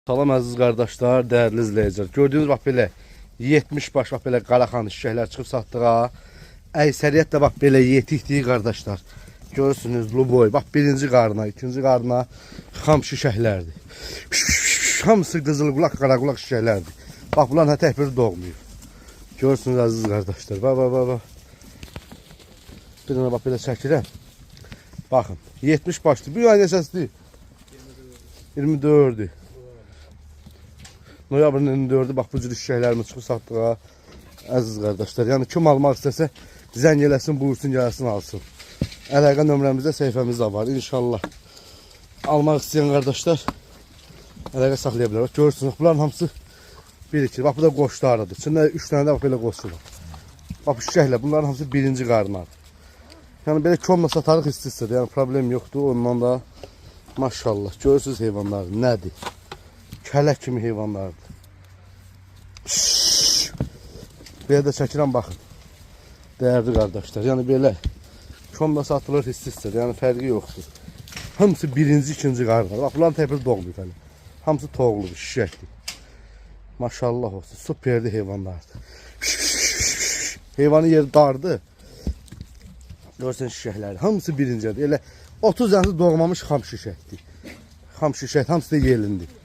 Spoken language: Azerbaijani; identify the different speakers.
Speaker 1: Salam əziz qardaşlar, dəyərli izləyicilər. Gördüyünüz bax belə 70 baş bax belə qaraxan şişəklər çıxıb satdığa. Əksəriyyət də bax belə yetikdir qardaşlar. Görürsünüz luboy. Bax birinci qarına, ikinci qarına xam şişəklərdir. Hamısı qızıl qulaq, qara qulaq şişəklərdir. Bax bunlar hətta bir doğmayıb. Görürsünüz əziz qardaşlar. Bax. Bir dənə bax belə çəkirəm. Baxın 70 başdır. Bu ay neçəsidir? 24'dür. Noyabrın 24'dü. Bax bu cür şişəklərimiz çıxıb satdığa. Əziz qardaşlar. Yəni kim almaq istəsə zəng eləsin, buyursun, gəlsin, alsın. Əlaqə nömrəmizdə səhifəmiz də var. İnşallah almaq istəyən qardaşlar əlaqə saxlaya bilər. Görürsünüz, bunların hamısı birikir. Bax bu da qoşlarıdır. İçində 3 dənə də bax belə qoşu var. Bax bu şişəklər, bunların hamısı birinci qarınadır. Yəni belə komla satarıq istisdir. Yəni problem yoxdur. Ondan da maşallah. Görürsünüz heyvanlar nədir? Kələk kimi heyvanlardır. Belə də çəkirəm, baxın. Dəyərli qardaşlar. Yəni belə komla satılır istisdir. Yəni fərqi yoxdur. Hamısı birinci, ikinci qarınadır. Bax bunların təpir doğmayıb hələ. Hamısı toğludur, şişəkdir. Maşallah olsun. Superdi heyvanlardır. Heyvanın yeri dardı. Görsən şişəkləri. Hamısı birincidir. Elə 30 dənəsi doğmamış xam şişəkdir. Xam şişək, hamısı da yelindir.